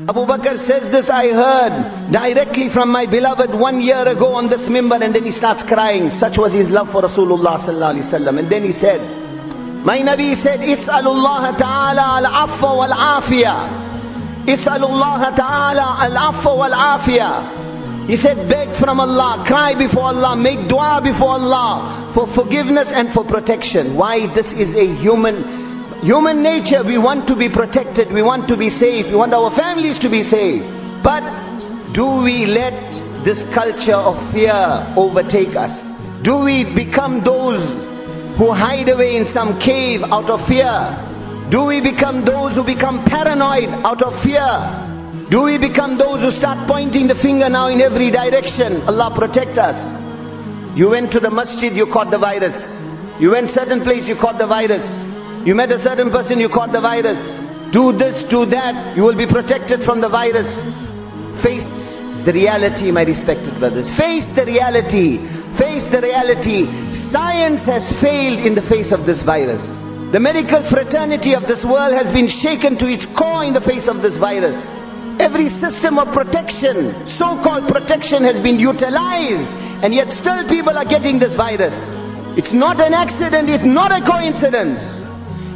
Abu Bakr says this, I heard directly from my beloved 1 year ago on this mimbar, and then he starts crying. Such was his love for Rasulullah sallallahu alaihi wasallam. And then he said, my Nabi said, Is'alullah ta'ala al-afwa wal-afiyah. Is'alullah ta'ala al-afwa wal-afiyah. He said, beg from Allah, cry before Allah, make dua before Allah for forgiveness and for protection. Why? This is a human nature. We want to be protected, we want to be safe, we want our families to be safe. But do we let this culture of fear overtake us? Do we become those who hide away in some cave out of fear? Do we become those who become paranoid out of fear? Do we become those who start pointing the finger now in every direction? Allah protect us. You went to the masjid, you caught the virus. You went certain place, you caught the virus. You met a certain person, you caught the virus. Do this, do that, you will be protected from the virus. Face the reality, my respected brothers. Face the reality. Face the reality. Science has failed in the face of this virus. The medical fraternity of this world has been shaken to its core in the face of this virus. Every system of protection, so-called protection, has been utilized, and yet still people are getting this virus. It's not an accident, it's not a coincidence.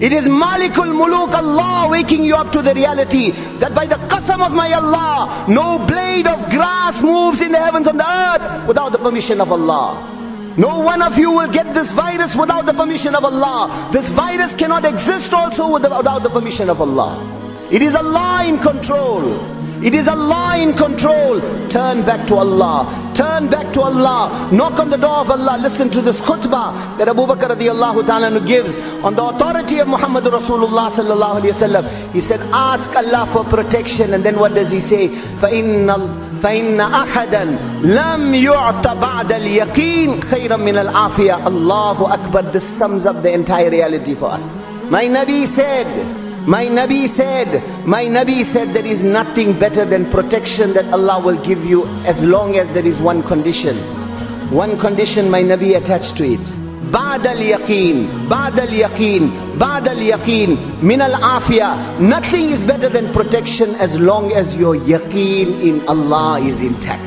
It is Malikul Muluk, Allah waking you up to the reality that by the qasam of my Allah, no blade of grass moves in the heavens and the earth without the permission of Allah. No one of you will get this virus without the permission of Allah. This virus cannot exist also without the permission of Allah. It is Allah in control. It is Allah in control. Turn back to Allah. Turn back to Allah. Knock on the door of Allah. Listen to this khutbah that Abu Bakr radiallahu ta'ala gives on the authority of Muhammad Rasulullah sallallahu alayhi wa sallam. He said, ask Allah for protection. And then what does he say? فَإِنَّ أَحَدًا لَمْ يُعْتَ بَعْدَ الْيَقِينِ خَيْرًا مِنَ الْعَافِيَةِ. Allahu Akbar. This sums up the entire reality for us. My Nabi said there is nothing better than protection that Allah will give you, as long as there is one condition. One condition my Nabi attached to it. بعد اليقين من العافية. Nothing is better than protection as long as your yaqeen in Allah is intact.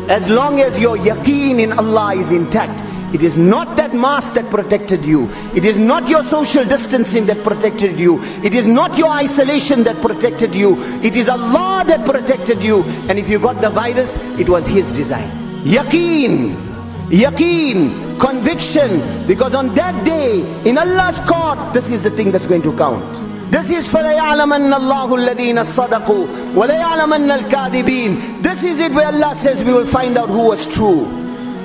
As long as your yaqeen in Allah is intact. It is not that mask that protected you. It is not your social distancing that protected you. It is not your isolation that protected you. It is Allah that protected you. And if you got the virus, it was His design. Yaqeen, conviction. Because on that day, in Allah's court, this is the thing that's going to count. This is فَلَيَعْلَمَنَّ اللَّهُ الَّذِينَ صَدَقُوا وَلَيَعْلَمَنَّ الْكَاذِبِينَ. This is it where Allah says we will find out who was true.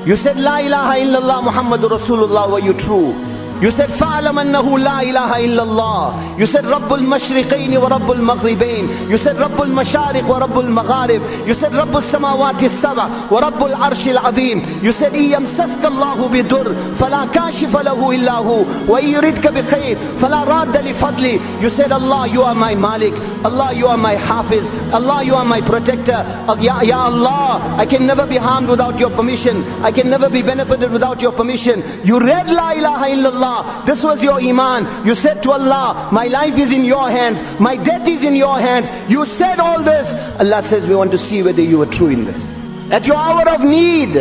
You said La ilaha illallah Muhammadur Rasulullah, were you true? You said فَعْلَمْ أَنَّهُ لَا إِلَهَ إِلَّا اللَّهِ. You said رَبُّ الْمَشْرِقَيْنِ وَرَبُّ الْمَغْرِبَيْنِ. You said رَبُّ الْمَشَارِقِ وَرَبُّ الْمَغَارِبِ. You said رَبُّ السَّمَاوَاتِ السَّبْعِ وَرَبُّ الْعَرْشِ الْعَظِيمِ. You said إِن يَمْسَسْكَ اللَّهُ بِضُرٍّ فَلَا كَاشِفَ لَهُ إِلَّا هُوَ وَإِن يُرِدْكَ بِخَيْرٍ فَلَا رَادَّ لِفَضْلِهِ. You said, Allah, you are my Malik. Allah, you are my Hafiz. Allah, you are my protector. Ya Allah, I can never be harmed without your permission. I can never be benefited without your permission. You read La ilaha illallah. This was your iman. You said to Allah, my life is in your hands. My death is in your hands. You said all this. Allah says, we want to see whether you were true in this. At your hour of need,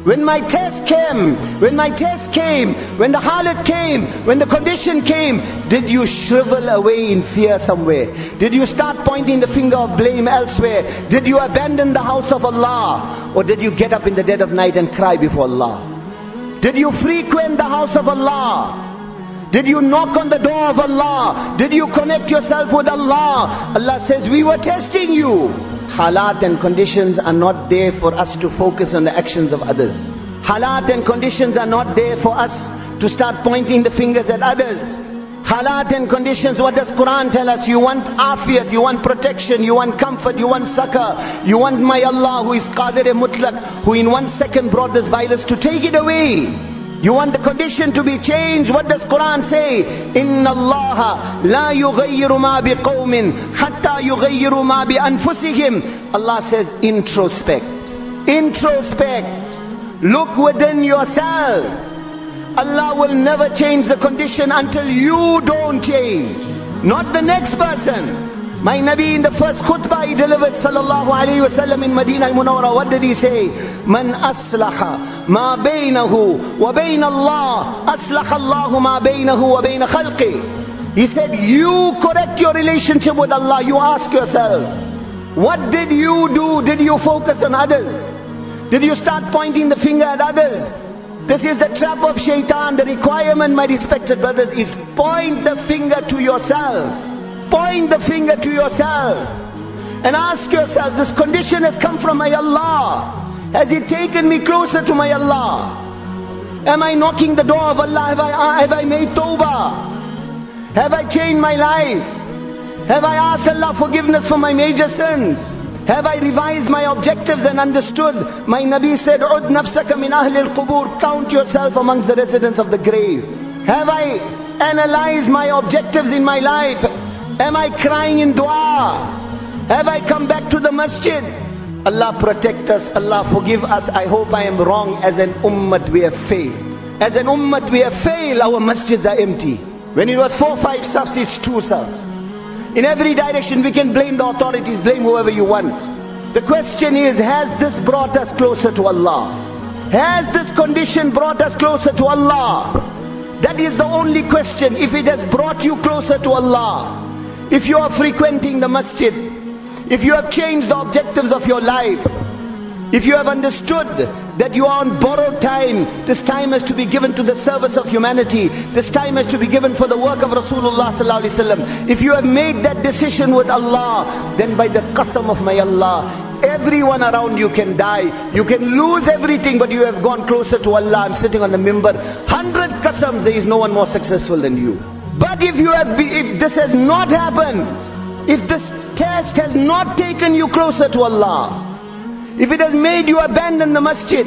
when my test came, when the halat came, when the condition came, did you shrivel away in fear somewhere? Did you start pointing the finger of blame elsewhere? Did you abandon the house of Allah? Or did you get up in the dead of night and cry before Allah? Did you frequent the house of Allah? Did you knock on the door of Allah? Did you connect yourself with Allah? Allah says, we were testing you. Halat and conditions are not there for us to focus on the actions of others. Halat and conditions are not there for us to start pointing the fingers at others. Halat and conditions, what does Quran tell us? You want afiyat, you want protection, you want comfort, you want succor. You want my Allah who is Qadir Mutlaq, who in 1 second brought this virus to take it away. You want the condition to be changed. What does Quran say? Inna Allah la yughayyiru ma biqawmin hatta yughayyiru ma bi anfusihim. Allah says, introspect. Look within yourself. Allah will never change the condition until you don't change. Not the next person. My Nabi in the first khutbah he delivered sallallahu alayhi wa sallam in Medina al-Munawwara, what did he say? Man aslaha ma baynahu wa bayna Allah, aslaha Allahu ma baynahu wa bayna khalqi. He said, you correct your relationship with Allah. You ask yourself, what did you do? Did you focus on others? Did you start pointing the finger at others? This is the trap of shaitan. The requirement, my respected brothers, is point the finger to yourself. Point the finger to yourself and ask yourself, this condition has come from my Allah. Has it taken me closer to my Allah? Am I knocking the door of Allah? Have I made tawbah? Have I changed my life? Have I asked Allah forgiveness for my major sins? Have I revised my objectives and understood? My Nabi said, Ud nafsaka min ahli al-qubur, count yourself amongst the residents of the grave. Have I analyzed my objectives in my life? Am I crying in dua? Have I come back to the masjid? Allah protect us, Allah forgive us. I hope I am wrong. As an ummat we have failed. As an ummat we have failed. Our masjids are empty. When it was 4, 5 safs, it's 2 safs. In every direction we can blame the authorities, blame whoever you want. The question is, has this brought us closer to Allah? Has this condition brought us closer to Allah? That is the only question. If it has brought you closer to Allah, if you are frequenting the masjid, if you have changed the objectives of your life, if you have understood that you are on borrowed time, this time has to be given to the service of humanity, this time has to be given for the work of Rasulullah sallallahu alaihi wasallam. If you have made that decision with Allah, then by the qasam of my Allah, everyone around you can die. You can lose everything, but you have gone closer to Allah. I'm sitting on the mimbar, 100 qasams, there is no one more successful than you. But if this has not happened, if this test has not taken you closer to Allah, if it has made you abandon the masjid,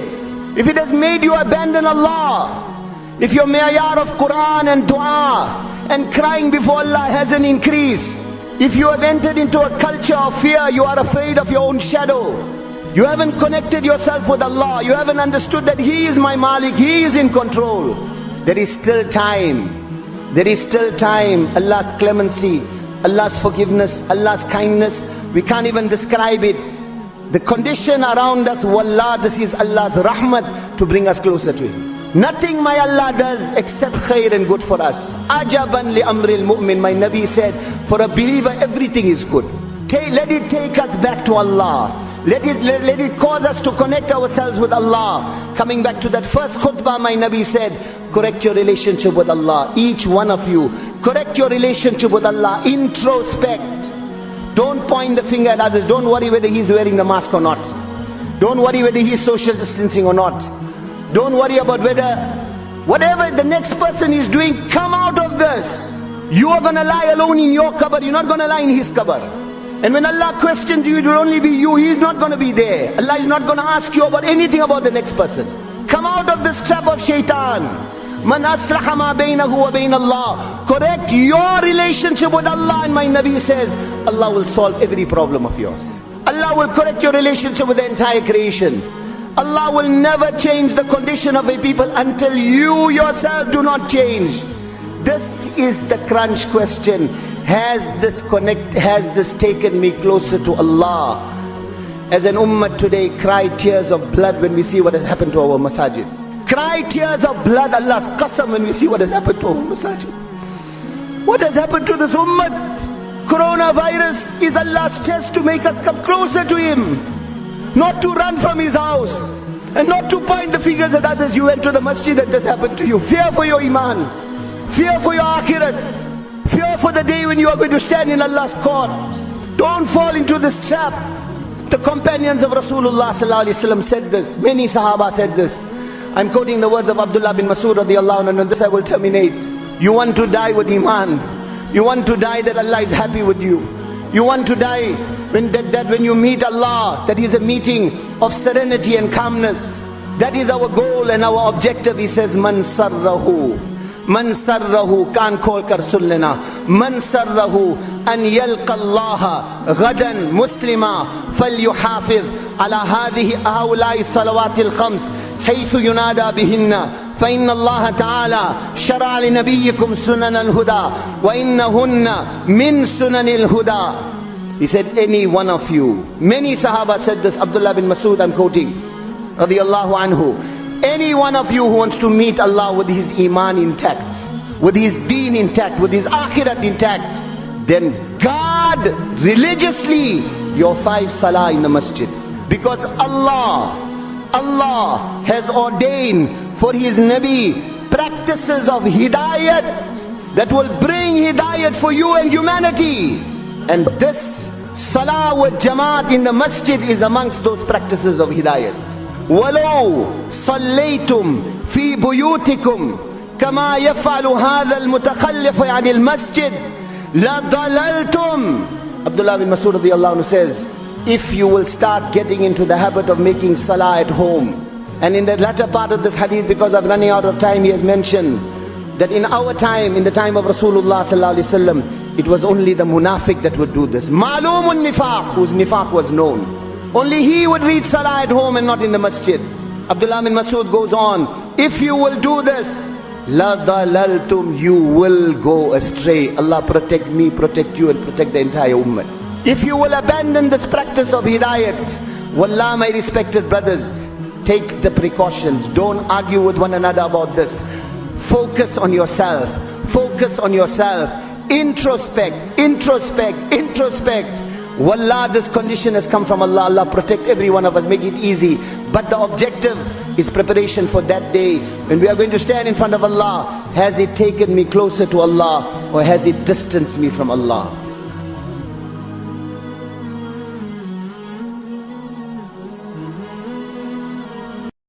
if it has made you abandon Allah, if your ma'yar of Quran and dua and crying before Allah hasn't increased, if you have entered into a culture of fear, you are afraid of your own shadow, you haven't connected yourself with Allah, you haven't understood that He is my Malik, He is in control, there is still time. There is still time. Allah's clemency, Allah's forgiveness, Allah's kindness, we can't even describe it. The condition around us, wallah, this is Allah's rahmat to bring us closer to Him. Nothing my Allah does except khair and good for us. Ajaban li amril mu'min, my Nabi said, for a believer everything is good. Let it take us back to Allah. Let it cause us to connect ourselves with Allah. Coming back to that first khutbah, my Nabi said, correct your relationship with Allah. Each one of you, correct your relationship with Allah. Introspect. Don't point the finger at others. Don't worry whether he's wearing the mask or not. Don't worry whether he's social distancing or not. Don't worry about whatever the next person is doing, come out of this. You are going to lie alone in your qabr. You're not going to lie in his qabr. And when Allah questions you, it will only be you. He is not going to be there. Allah is not going to ask you about anything about the next person. Come out of this trap of shaitan. Man aslaha ma baynahu wa bayna Allah. Correct your relationship with Allah, and my Nabi says, Allah will solve every problem of yours. Allah will correct your relationship with the entire creation. Allah will never change the condition of a people until you yourself do not change. This is the crunch question. Has this taken me closer to Allah? As an ummah today, cry tears of blood when we see what has happened to our masajid. Cry tears of blood, Allah's qasam, when we see what has happened to our masajid. What has happened to this ummah? Coronavirus is Allah's test to make us come closer to Him. Not to run from His house. And not to point the fingers at others. You went to the masjid and this happened to you. Fear for your iman. Fear for your akhirat. Fear for the day when you are going to stand in Allah's court. Don't fall into this trap. The companions of Rasulullah sallallahu alaihi wasallam said this. Many Sahaba said this. I'm quoting the words of Abdullah bin Mas'ud radiyallahu anhu, and this I will terminate. You want to die with iman. You want to die that Allah is happy with you. You want to die when you meet Allah, that is a meeting of serenity and calmness. That is our goal and our objective. He says, Man sarrahu, kaan khol kar sun lena. Man sarrahu an yalqa Allah ghadan muslima falyuhafiz ala hadhihi haulai salawatil khams haythu yunada bihinna. فإن الله تعالى شرع لنبيكم سنن الهدى وإنهن من سنن الهدى He said, any one of you. Many Sahaba said this. Abdullah bin Masud, I'm quoting, radiyallahu anhu. Any one of you who wants to meet Allah with his iman intact, with his deen intact, with his akhirat intact, then guard religiously your 5 salah in the masjid. Because Allah has ordained for his Nabi practices of hidayat that will bring hidayat for you and humanity. And this salah with jamaat in the masjid is amongst those practices of hidayat. وَلَوْ صَلَّيْتُمْ فِي بُيُوتِكُمْ كَمَا يَفْعَلُ هَذَا الْمُتَخَلِّفُ عَنِ الْمَسْجِدِ لَضَلَلْتُمْ. Abdullah bin Masud radiyallahu anhu says, if you will start getting into the habit of making salah at home, and in the latter part of this hadith, because of running out of time, he has mentioned that in our time, in the time of Rasulullah sallallahu alaihi wasallam, it was only the munafiq that would do this. Ma'lumun nifaq, whose nifaq was known. Only he would read salah at home and not in the masjid. Abdullah bin Masud goes on, if you will do this, la dalaltum, you will go astray. Allah protect me, protect you, and protect the entire ummah. If you will abandon this practice of hidayat, wallah, my respected brothers, take the precautions. Don't argue with one another about this. Focus on yourself. Focus on yourself. Introspect, introspect, introspect. Wallah, this condition has come from Allah. Allah protect every one of us, make it easy. But the objective is preparation for that day when we are going to stand in front of Allah. Has it taken me closer to Allah, or has it distanced me from Allah?